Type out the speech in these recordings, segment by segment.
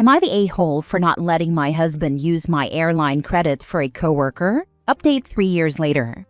Am I the a-hole for not letting my husband use my airline credit for a coworker? Update 3 years later.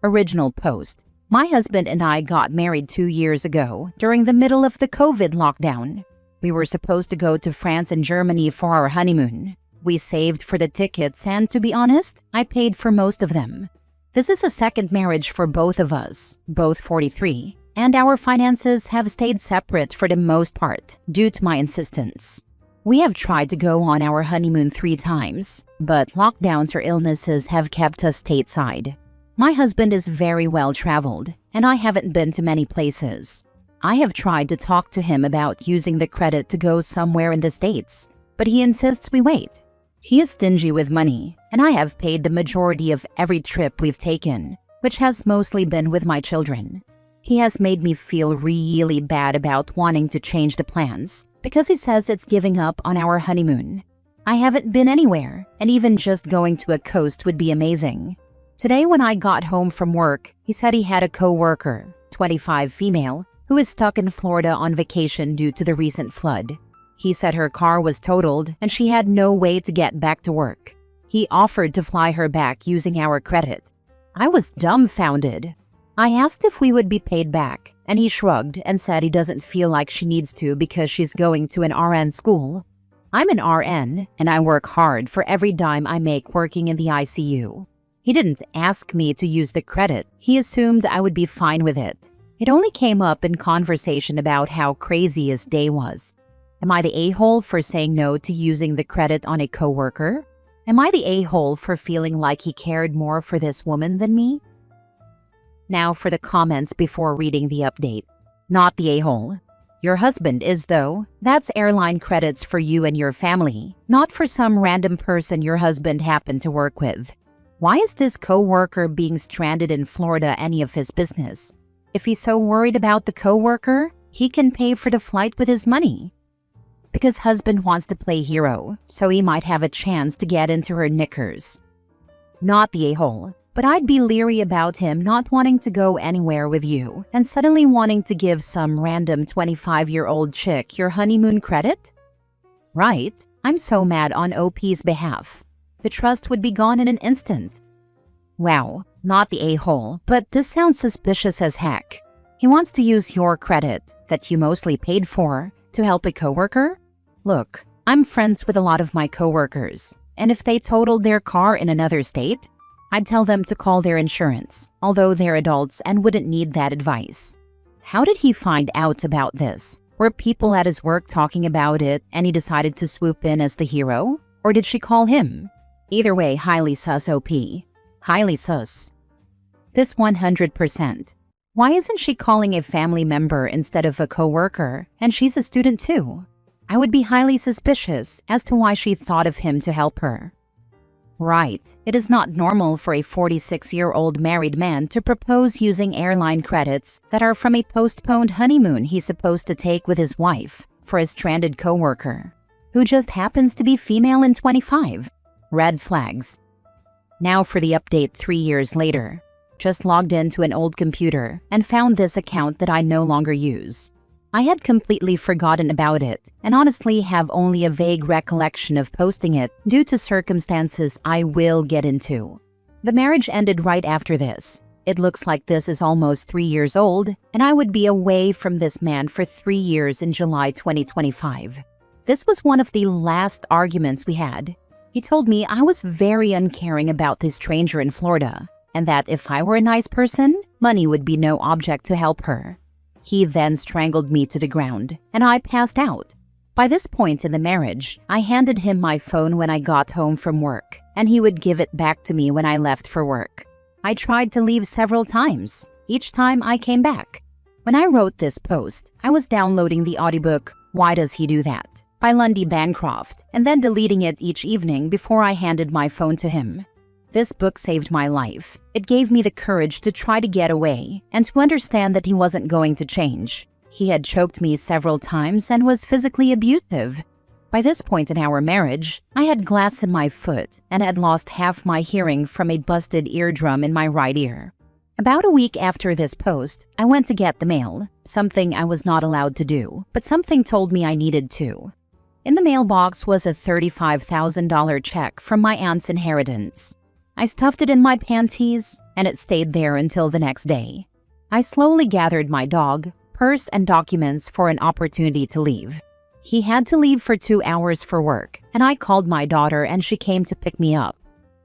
Original post. My husband and I got married 2 years ago during the middle of the COVID lockdown. We were supposed to go to France and Germany for our honeymoon. We saved for the tickets and, to be honest, I paid for most of them. This is a second marriage for both of us, both 43, and our finances have stayed separate for the most part due to my insistence. We have tried to go on our honeymoon 3 times, but lockdowns or illnesses have kept us stateside. My husband is very well traveled, and I haven't been to many places. I have tried to talk to him about using the credit to go somewhere in the States, but he insists we wait. He is stingy with money, and I have paid the majority of every trip we've taken, which has mostly been with my children. He has made me feel really bad about wanting to change the plans, because he says it's giving up on our honeymoon. I haven't been anywhere, and even just going to a coast would be amazing. Today when I got home from work, he said he had a coworker, 25 female, who is stuck in Florida on vacation due to the recent flood. He said her car was totaled and she had no way to get back to work. He offered to fly her back using our credit. I was dumbfounded. I asked if we would be paid back, and he shrugged and said he doesn't feel like she needs to because she's going to an RN school. I'm an RN, and I work hard for every dime I make working in the ICU. He didn't ask me to use the credit. He assumed I would be fine with it. It only came up in conversation about how crazy his day was. Am I the a-hole for saying no to using the credit on a coworker? Am I the a-hole for feeling like he cared more for this woman than me? Now for the comments before reading the update. Not the a-hole. Your husband is, though. That's airline credits for you and your family, not for some random person your husband happened to work with. Why is this coworker being stranded in Florida any of his business? If he's so worried about the coworker, he can pay for the flight with his money. Because husband wants to play hero, so he might have a chance to get into her knickers. Not the a-hole, but I'd be leery about him not wanting to go anywhere with you and suddenly wanting to give some random 25-year-old chick your honeymoon credit? Right, I'm so mad on OP's behalf. The trust would be gone in an instant. Wow, not the a-hole, but this sounds suspicious as heck. He wants to use your credit, that you mostly paid for, to help a coworker? Look, I'm friends with a lot of my coworkers, and if they totaled their car in another state, I'd tell them to call their insurance, although they're adults and wouldn't need that advice. How did he find out about this? Were people at his work talking about it and he decided to swoop in as the hero? Or did she call him? Either way, highly sus OP. Highly sus. This 100%. Why isn't she calling a family member instead of a coworker, and she's a student too? I would be highly suspicious as to why she thought of him to help her. Right, it is not normal for a 46-year-old married man to propose using airline credits that are from a postponed honeymoon he's supposed to take with his wife for a stranded coworker, who just happens to be female and 25. Red flags. Now for the update 3 years later. Just logged into an old computer and found this account that I no longer use. I had completely forgotten about it and honestly have only a vague recollection of posting it due to circumstances I will get into. The marriage ended right after this. It looks like this is almost 3 years old, and I would be away from this man for 3 years in July 2025. This was one of the last arguments we had. He told me I was very uncaring about this stranger in Florida, and that if I were a nice person, money would be no object to help her. He then strangled me to the ground, and I passed out. By this point in the marriage, I handed him my phone when I got home from work, and he would give it back to me when I left for work. I tried to leave several times. Each time I came back. When I wrote this post, I was downloading the audiobook Why Does He Do That? By Lundy Bancroft, and then deleting it each evening before I handed my phone to him. This book saved my life. It gave me the courage to try to get away and to understand that he wasn't going to change. He had choked me several times and was physically abusive. By this point in our marriage, I had glass in my foot and had lost half my hearing from a busted eardrum in my right ear. About a week after this post, I went to get the mail, something I was not allowed to do, but something told me I needed to. In the mailbox was a $35,000 check from my aunt's inheritance. I stuffed it in my panties, and it stayed there until the next day. I slowly gathered my dog, purse, and documents for an opportunity to leave. He had to leave for 2 hours for work, and I called my daughter and she came to pick me up.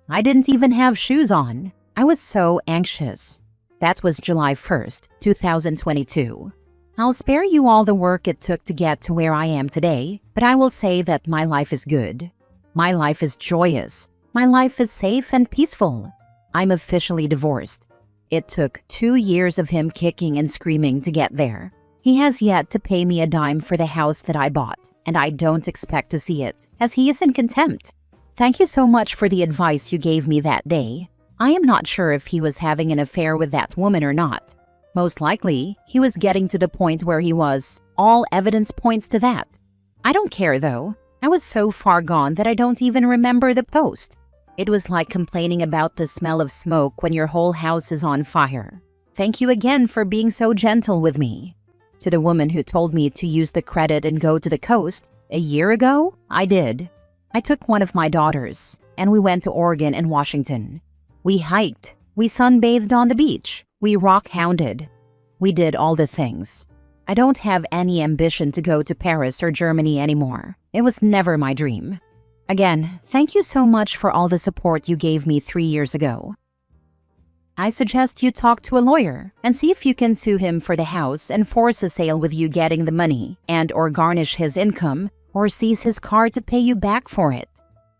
I didn't even have shoes on. I was so anxious. That was July 1st, 2022. I'll spare you all the work it took to get to where I am today, but I will say that my life is good. My life is joyous. My life is safe and peaceful. I'm officially divorced. It took 2 years of him kicking and screaming to get there. He has yet to pay me a dime for the house that I bought, and I don't expect to see it, as he is in contempt. Thank you so much for the advice you gave me that day. I am not sure if he was having an affair with that woman or not. Most likely, he was getting to the point where he was. All evidence points to that. I don't care though. I was so far gone that I don't even remember the post. It was like complaining about the smell of smoke when your whole house is on fire. Thank you again for being so gentle with me. To the woman who told me to use the credit and go to the coast, a year ago, I did. I took one of my daughters, and we went to Oregon and Washington. We hiked. We sunbathed on the beach. We rock-hounded. We did all the things. I don't have any ambition to go to Paris or Germany anymore. It was never my dream. Again, thank you so much for all the support you gave me 3 years ago. I suggest you talk to a lawyer and see if you can sue him for the house and force a sale with you getting the money and or garnish his income or seize his car to pay you back for it.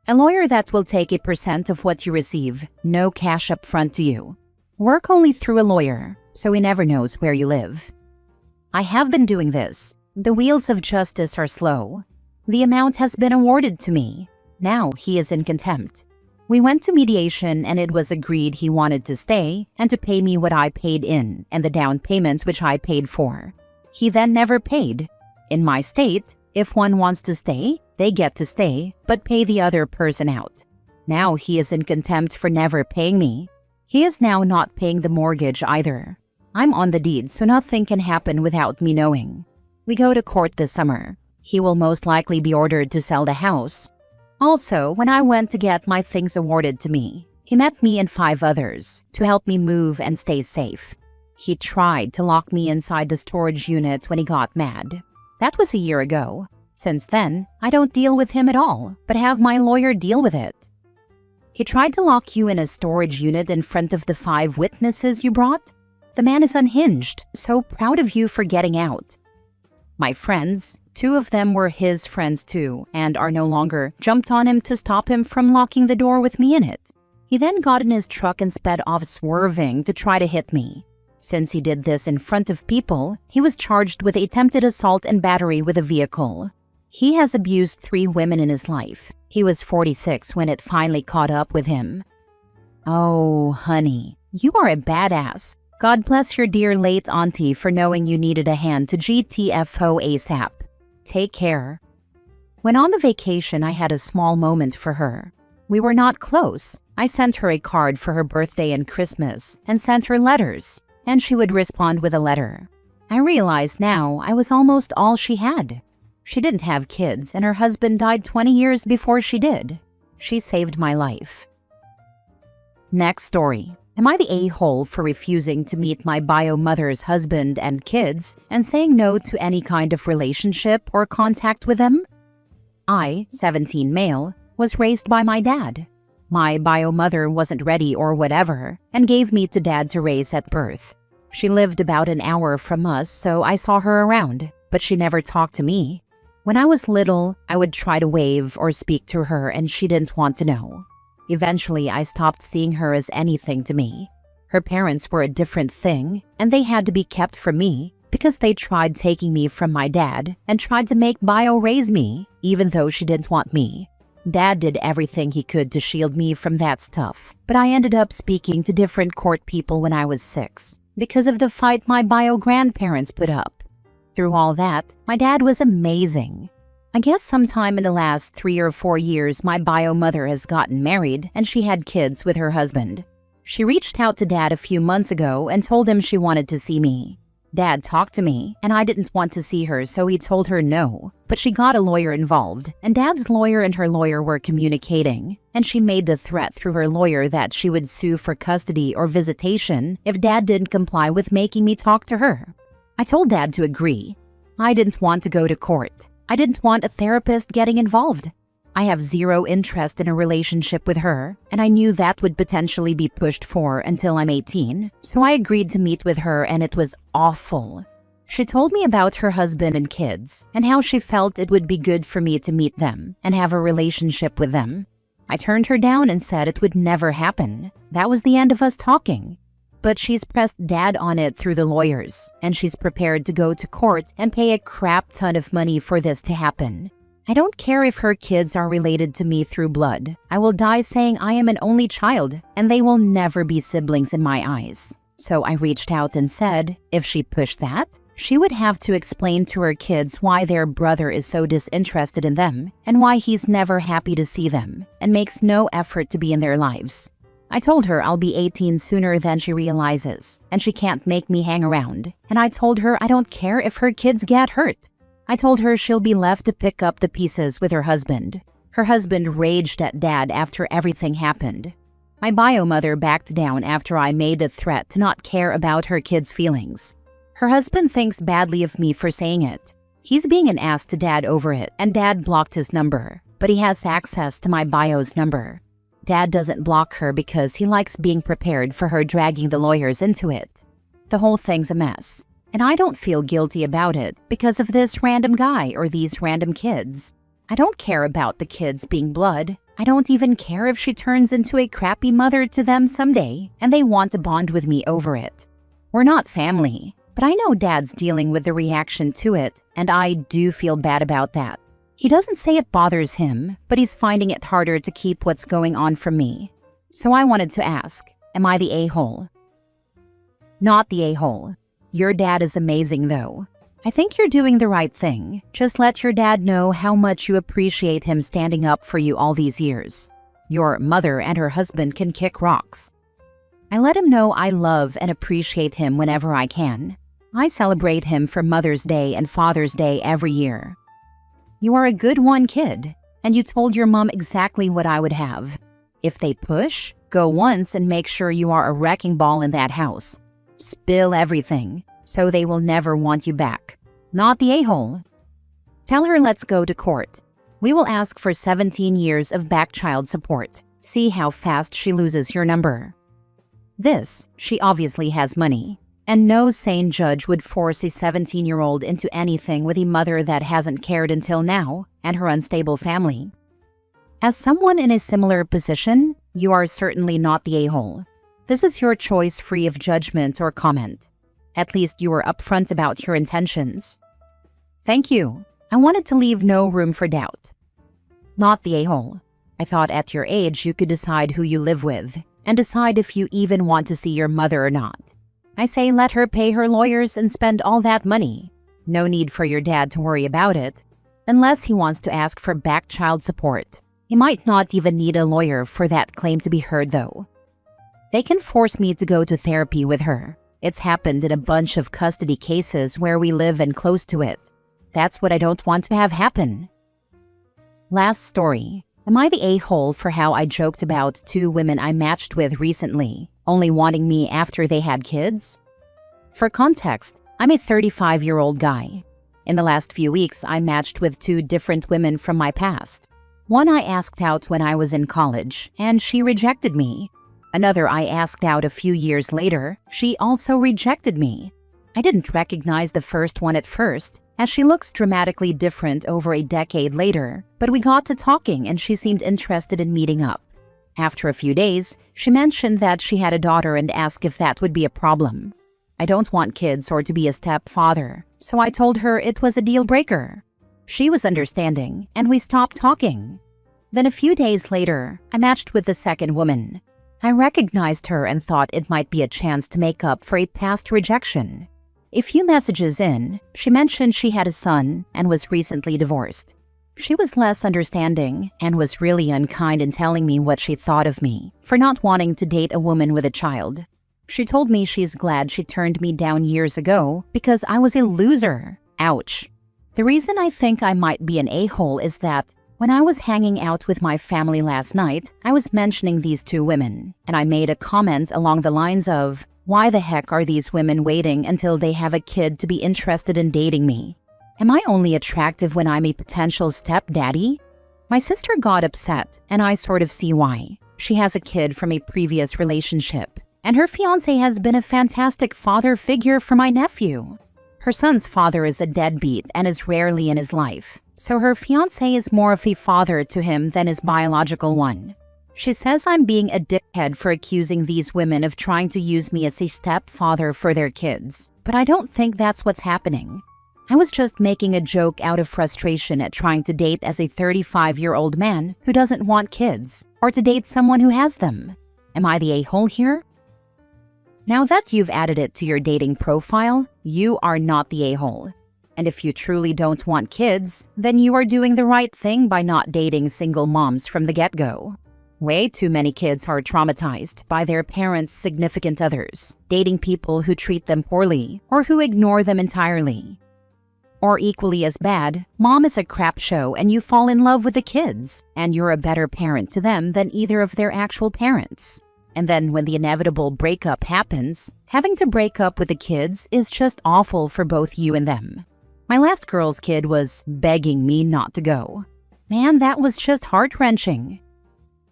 A lawyer that will take a % of what you receive, no cash up front to you. Work only through a lawyer, so he never knows where you live. I have been doing this. The wheels of justice are slow. The amount has been awarded to me. Now he is in contempt. We went to mediation and it was agreed he wanted to stay and to pay me what I paid in and the down payment which I paid for. He then never paid. In my state, if one wants to stay, they get to stay, but pay the other person out. Now he is in contempt for never paying me. He is now not paying the mortgage either. I'm on the deed, so nothing can happen without me knowing. We go to court this summer. He will most likely be ordered to sell the house. Also, when I went to get my things awarded to me, he met me and 5 others to help me move and stay safe. He tried to lock me inside the storage unit when he got mad. That was a year ago. Since then, I don't deal with him at all, but have my lawyer deal with it. He tried to lock you in a storage unit in front of the 5 witnesses you brought. The man is unhinged, so proud of you for getting out. My friends, 2 of them were his friends too, and are no longer, jumped on him to stop him from locking the door with me in it. He then got in his truck and sped off swerving to try to hit me. Since he did this in front of people, he was charged with attempted assault and battery with a vehicle. He has abused 3 women in his life. He was 46 when it finally caught up with him. Oh, honey, you are a badass. God bless your dear late auntie for knowing you needed a hand to GTFO ASAP. Take care. When on the vacation, I had a small moment for her. We were not close. I sent her a card for her birthday and Christmas and sent her letters, and she would respond with a letter. I realized now I was almost all she had. She didn't have kids, and her husband died 20 years before she did. She saved my life. Next story. Am I the a-hole for refusing to meet my bio mother's husband and kids and saying no to any kind of relationship or contact with them? I, 17 male, was raised by my dad. My bio mother wasn't ready or whatever and gave me to dad to raise at birth. She lived about an hour from us, so I saw her around, but she never talked to me. When I was little, I would try to wave or speak to her and she didn't want to know. Eventually, I stopped seeing her as anything to me. Her parents were a different thing, and they had to be kept from me because they tried taking me from my dad and tried to make bio raise me, even though she didn't want me. Dad did everything he could to shield me from that stuff, but I ended up speaking to different court people when I was 6 because of the fight my bio grandparents put up. Through all that, my dad was amazing. I guess sometime in the last 3 or 4 years, my bio mother has gotten married and she had kids with her husband. She reached out to dad a few months ago and told him she wanted to see me. Dad talked to me, and I didn't want to see her, so he told her no. But she got a lawyer involved, and Dad's lawyer and her lawyer were communicating, and she made the threat through her lawyer that she would sue for custody or visitation if Dad didn't comply with making me talk to her. I told Dad to agree. I didn't want to go to court. I didn't want a therapist getting involved. I have zero interest in a relationship with her, and I knew that would potentially be pushed for until I'm 18, so I agreed to meet with her, and it was awful. She told me about her husband and kids, and how she felt it would be good for me to meet them and have a relationship with them. I turned her down and said it would never happen. That was the end of us talking. But she's pressed Dad on it through the lawyers, and she's prepared to go to court and pay a crap ton of money for this to happen. I don't care if her kids are related to me through blood. I will die saying I am an only child, and they will never be siblings in my eyes. So I reached out and said, if she pushed that, she would have to explain to her kids why their brother is so disinterested in them, and why he's never happy to see them, and makes no effort to be in their lives. I told her I'll be 18 sooner than she realizes, and she can't make me hang around. And I told her I don't care if her kids get hurt. I told her she'll be left to pick up the pieces with her husband. Her husband raged at Dad after everything happened. My bio mother backed down after I made the threat to not care about her kids' feelings. Her husband thinks badly of me for saying it. He's being an ass to Dad over it, and Dad blocked his number, but he has access to my bio's number. Dad doesn't block her because he likes being prepared for her dragging the lawyers into it. The whole thing's a mess. And I don't feel guilty about it because of this random guy or these random kids. I don't care about the kids being blood. I don't even care if she turns into a crappy mother to them someday and they want to bond with me over it. We're not family, but I know Dad's dealing with the reaction to it, and I do feel bad about that. He doesn't say it bothers him, but he's finding it harder to keep what's going on from me. So I wanted to ask, am I the a-hole? Not the a-hole. Your dad is amazing, though. I think you're doing the right thing. Just let your dad know how much you appreciate him standing up for you all these years. Your mother and her husband can kick rocks. I let him know I love and appreciate him whenever I can. I celebrate him for Mother's Day and Father's Day every year. You are a good one, kid, and you told your mom exactly what I would have. If they push, go once and make sure you are a wrecking ball in that house. Spill everything, so they will never want you back. Not the a-hole. Tell her let's go to court. We will ask for 17 years of back child support. See how fast she loses your number. She obviously has money. And no sane judge would force a 17-year-old into anything with a mother that hasn't cared until now, and her unstable family. As someone in a similar position, you are certainly not the a-hole. This is your choice free of judgment or comment. At least you were upfront about your intentions. Thank you. I wanted to leave no room for doubt. Not the a-hole. I thought at your age you could decide who you live with, and decide if you even want to see your mother or not. I say let her pay her lawyers and spend all that money. No need for your dad to worry about it, unless he wants to ask for back child support. He might not even need a lawyer for that claim to be heard, though. They can force me to go to therapy with her. It's happened in a bunch of custody cases where we live and close to it. That's what I don't want to have happen. Last story. Am I the a-hole for how I joked about 2 women I matched with recently, only wanting me after they had kids? For context, I'm a 35-year-old guy. In the last few weeks, I matched with 2 different women from my past. One I asked out when I was in college, and she rejected me. Another I asked out a few years later. She also rejected me. I didn't recognize the first one at first, as she looks dramatically different over a decade later, but we got to talking and she seemed interested in meeting up. After a few days, she mentioned that she had a daughter and asked if that would be a problem. I don't want kids or to be a stepfather, so I told her it was a deal breaker. She was understanding, and we stopped talking. Then a few days later, I matched with the second woman. I recognized her and thought it might be a chance to make up for a past rejection. A few messages in, she mentioned she had a son and was recently divorced. She was less understanding and was really unkind in telling me what she thought of me for not wanting to date a woman with a child. She told me she's glad she turned me down years ago because I was a loser. Ouch. The reason I think I might be an a-hole is that when I was hanging out with my family last night, I was mentioning these two women, and I made a comment along the lines of, why the heck are these women waiting until they have a kid to be interested in dating me? Am I only attractive when I'm a potential stepdaddy? My sister got upset, and I sort of see why. She has a kid from a previous relationship, and her fiancé has been a fantastic father figure for my nephew. Her son's father is a deadbeat and is rarely in his life, so her fiancé is more of a father to him than his biological one. She says I'm being a dickhead for accusing these women of trying to use me as a stepfather for their kids, but I don't think that's what's happening. I was just making a joke out of frustration at trying to date as a 35-year-old man who doesn't want kids, or to date someone who has them. Am I the a-hole here? Now that you've added it to your dating profile, you are not the a-hole. And if you truly don't want kids, then you are doing the right thing by not dating single moms from the get-go. Way too many kids are traumatized by their parents' significant others, dating people who treat them poorly or who ignore them entirely. Or equally as bad, mom is a crap show and you fall in love with the kids, and you're a better parent to them than either of their actual parents. And then when the inevitable breakup happens, having to break up with the kids is just awful for both you and them. My last girl's kid was begging me not to go. Man, that was just heart-wrenching.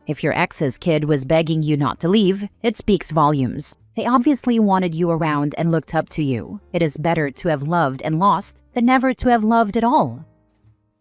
If your ex's kid was begging you not to leave, it speaks volumes. They obviously wanted you around and looked up to you. It is better to have loved and lost than never to have loved at all.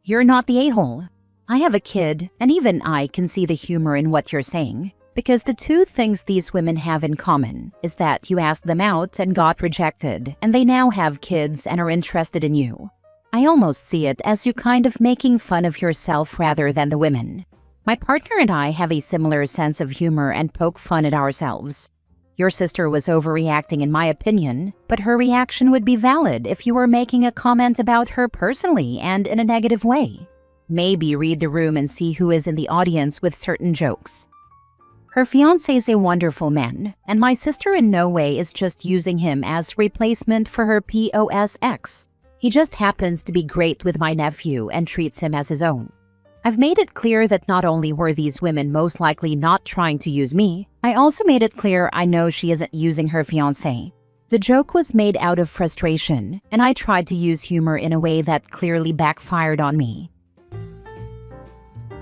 You're not the a-hole. I have a kid, and even I can see the humor in what you're saying. Because the two things these women have in common is that you asked them out and got rejected, and they now have kids and are interested in you. I almost see it as you kind of making fun of yourself rather than the women. My partner and I have a similar sense of humor and poke fun at ourselves. Your sister was overreacting in my opinion, but her reaction would be valid if you were making a comment about her personally and in a negative way. Maybe read the room and see who is in the audience with certain jokes. Her fiancé is a wonderful man, and my sister in no way is just using him as replacement for her POS ex. He just happens to be great with my nephew and treats him as his own. I've made it clear that not only were these women most likely not trying to use me, I also made it clear I know she isn't using her fiancé. The joke was made out of frustration, and I tried to use humor in a way that clearly backfired on me.